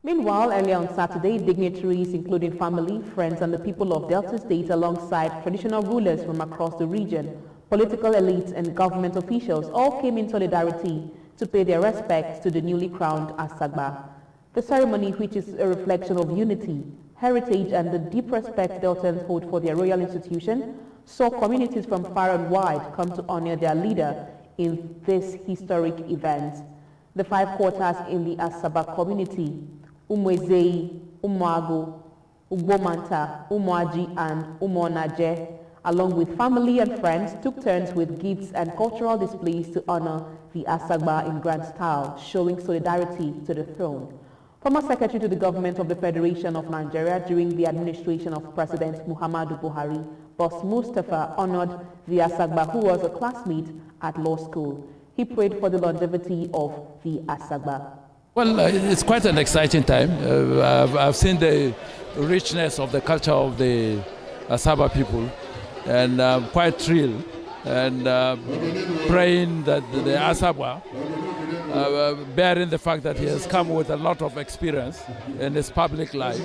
Meanwhile, earlier on Saturday, dignitaries including family, friends and the people of Delta State alongside traditional rulers from across the region, political elites and government officials all came in solidarity to pay their respects to the newly crowned Asagba. The ceremony, which is a reflection of unity, heritage and the deep respect Deltans hold for their royal institution, saw communities from far and wide come to honor their leader in this historic event. The 5 quarters in the Asaba community, Umwezei, Umwago, Ugbomanta, Umwaji and Umonaje, along with family and friends, took turns with gifts and cultural displays to honor the Asagba in grand style, showing solidarity to the throne. Former Secretary to the Government of the Federation of Nigeria during the administration of President Muhammadu Buhari, Boss Mustafa, honored the Asagba, who was a classmate at law school. He prayed for the longevity of the Asagba. Well, it's quite an exciting time. I've seen the richness of the culture of the Asaba people, and I'm quite thrilled and praying that the Asaba, bearing the fact that he has come with a lot of experience in his public life,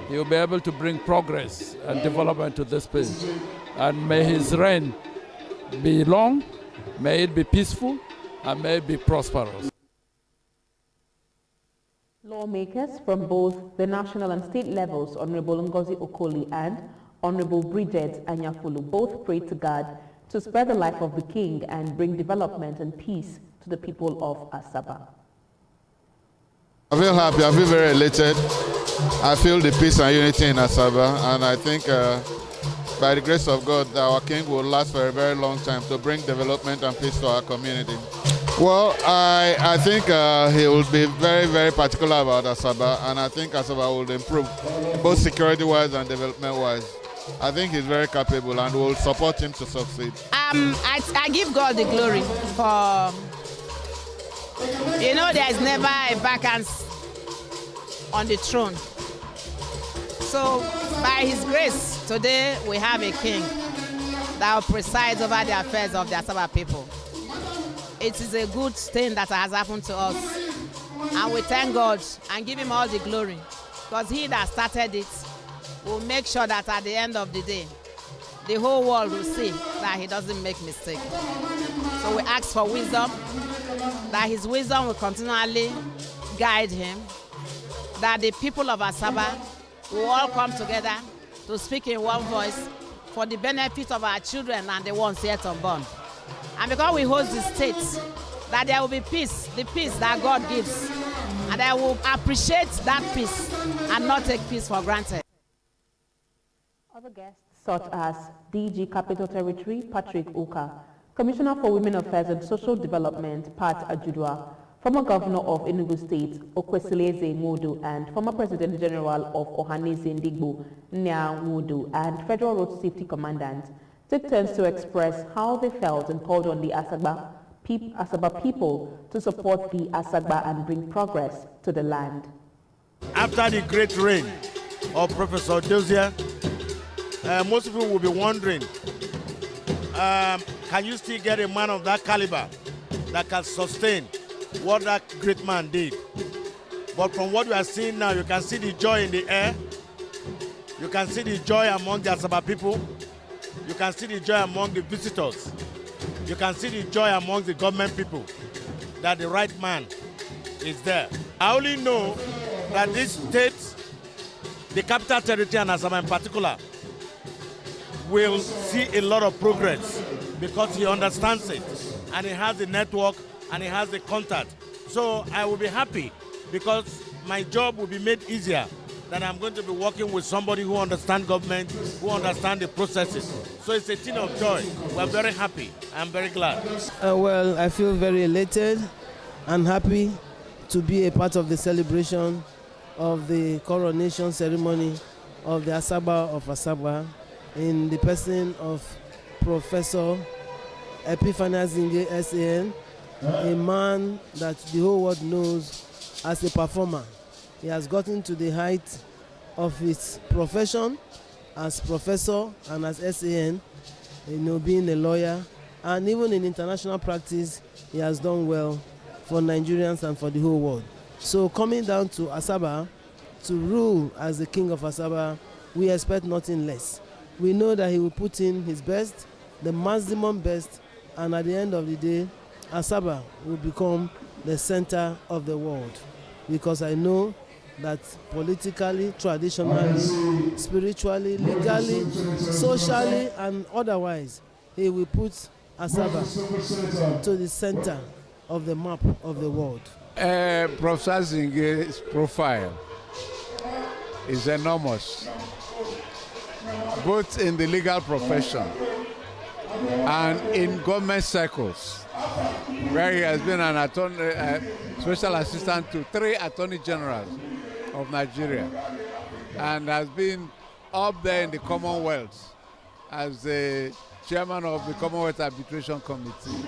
he will be able to bring progress and development to this place. And may his reign be long, may it be peaceful, and may it be prosperous. Lawmakers from both the national and state levels, Honorable Ngozi Okoli and Honorable Bridget Anyafulu, both prayed to God to spare the life of the king and bring development and peace to the people of Asaba. I feel happy, I feel very elated. I feel the peace and unity in Asaba, and I think by the grace of God, our king will last for a very long time to bring development and peace to our community. Well, I think he will be very, very particular about Asaba, and I think Asaba will improve, both security-wise and development-wise. I think he's very capable, and we'll support him to succeed. I give God the glory for, there is never a vacancy on the throne. So, by his grace, today we have a king that will preside over the affairs of the Asaba people. It is a good thing that has happened to us. And we thank God and give him all the glory. Because he that started it will make sure that at the end of the day, the whole world will see that he doesn't make mistakes. So we ask for wisdom, that his wisdom will continually guide him, that the people of Asaba will all come together to speak in one voice for the benefit of our children and the ones yet unborn. And because we host the state, that there will be peace, the peace that God gives. And I will appreciate that peace and not take peace for granted. Other guests such as DG Capital Territory, Patrick Uka, Commissioner for Women Affairs and Social Development, Pat Ajudwa, former Governor of Enugu State, Okwesileze Modu, and former President General of Ohanese Ndigbo, Nya Modu, and Federal Road Safety Commandant, took turns to express how they felt and called on the Asagba people to support the Asagba and bring progress to the land. After the great reign of Professor Dozier, most people will be wondering, can you still get a man of that caliber that can sustain what that great man did? But from what we are seeing now, you can see the joy in the air. You can see the joy among the Asaba people. You can see the joy among the visitors. You can see the joy among the government people that the right man is there. I only know that this state, the capital territory and Asaba in particular, will see a lot of progress because he understands it and he has the network and he has the contact. So I will be happy because my job will be made easier that I'm going to be working with somebody who understands government, who understands the processes. So it's a thing of joy. We're very happy. I'm very glad. Well, I feel very elated and happy to be a part of the celebration of the coronation ceremony of the Asagba of Asaba in the person of Professor Epiphany Azinge, SAN, a man that the whole world knows as a performer. He has gotten to the height of his profession as professor and as SAN, being a lawyer, and even in international practice, he has done well for Nigerians and for the whole world. So coming down to Asaba to rule as the king of Asaba, we expect nothing less. We know that he will put in his best, the maximum best, and at the end of the day, Asaba will become the center of the world. Because I know that politically, traditionally, spiritually, legally, socially, and otherwise, he will put Asaba to the center of the map of the world. Professor Azinge's profile is enormous, both in the legal profession and in government circles, where he has been an attorney, special assistant to 3 attorney generals of Nigeria, and has been up there in the Commonwealth as the chairman of the Commonwealth Arbitration Committee.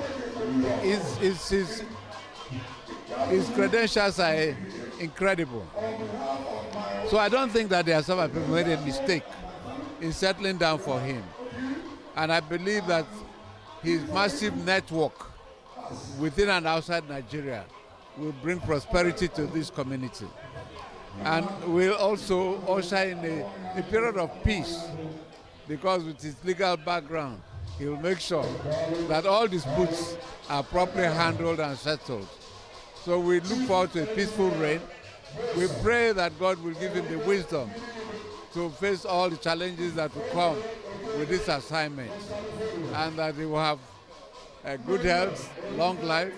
His credentials are incredible. So I don't think that the Asaba people made a mistake in settling down for him. And I believe that his massive network within and outside Nigeria will bring prosperity to this community. And will also usher in a period of peace, because with his legal background, he will make sure that all disputes are properly handled and settled. So we look forward to a peaceful reign. We pray that God will give him the wisdom to face all the challenges that will come with this assignment, and that he will have a good health, long life,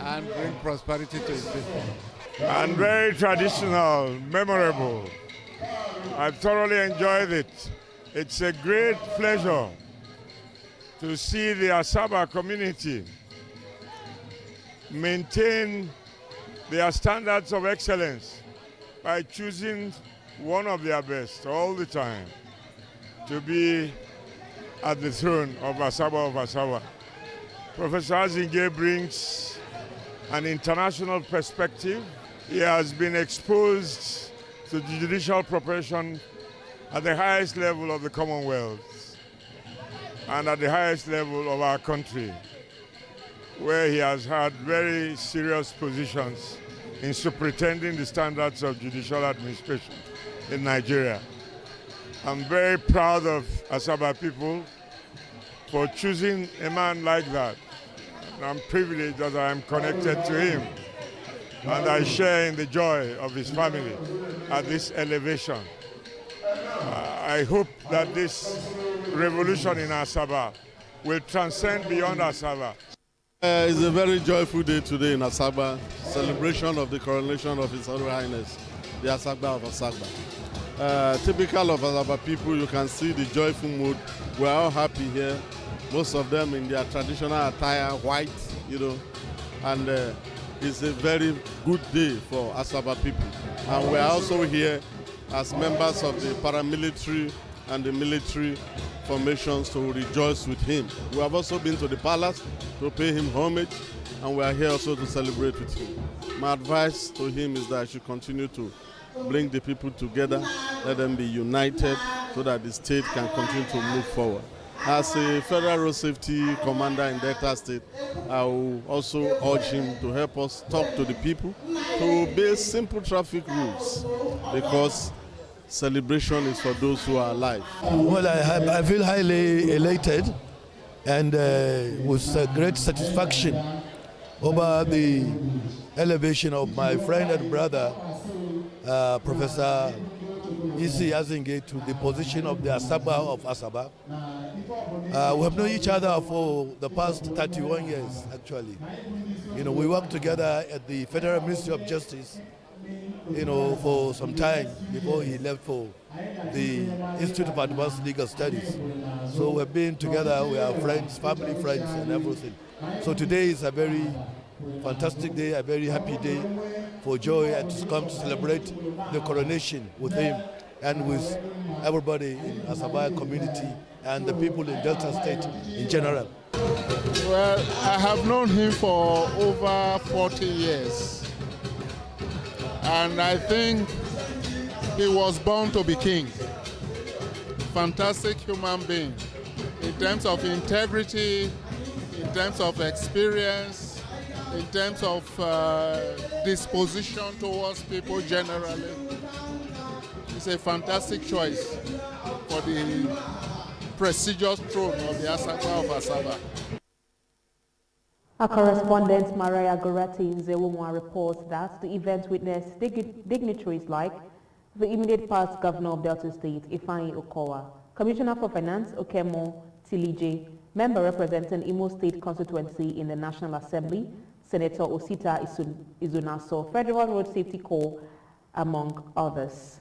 and bring prosperity to his people. And very traditional, memorable. I thoroughly enjoyed it. It's a great pleasure to see the Asaba community maintain their standards of excellence by choosing one of their best all the time to be at the throne of Asagba of Asaba. Professor Azinge brings an international perspective. He has been exposed to the judicial profession at the highest level of the Commonwealth and at the highest level of our country, where he has had very serious positions in superintending the standards of judicial administration in Nigeria. I'm very proud of Asaba people for choosing a man like that. And I'm privileged that I am connected to him, and I share in the joy of his family at this elevation. I hope that this revolution in Asaba will transcend beyond Asaba. It's a very joyful day today in Asaba, celebration of the coronation of His Royal Highness, the Asagba of Asaba. Typical of Asaba people, you can see the joyful mood. We're all happy here, most of them in their traditional attire, white, and it's a very good day for Asaba people. And we're also here as members of the paramilitary and the military formations to rejoice with him. We have also been to the palace to pay him homage, and we are here also to celebrate with him. My advice to him is that I should continue to bring the people together, let them be united so that the state can continue to move forward. As a Federal Road Safety Commander in Delta State, I will also urge him to help us talk to the people to obey simple traffic rules, because celebration is for those who are alive. Well, I feel highly elated and with great satisfaction over the elevation of my friend and brother, Professor Azinge, to the position of the Asagba of Asaba. We have known each other for the past 31 years, actually. We worked together at the Federal Ministry of Justice, for some time before he left for the Institute of Advanced Legal Studies. So we've been together, we are friends, family friends and everything. So today is a very fantastic day, a very happy day for joy, and to come to celebrate the coronation with him and with everybody in Asaba community and the people in Delta State in general. Well, I have known him for over 40 years. And I think he was born to be king. Fantastic human being in terms of integrity, in terms of experience, in terms of disposition towards people generally. It's a fantastic choice for the prestigious throne of the Asagba of Asaba. Our correspondent Maria Gorati in Zewumwa reports that the event witnessed dignitaries like the immediate past governor of Delta State, Ifeanyi Okowa, Commissioner for Finance, Okemo Tilije, member representing Imo State constituency in the National Assembly, Senator Osita Izunaso, Federal Road Safety Corps, among others.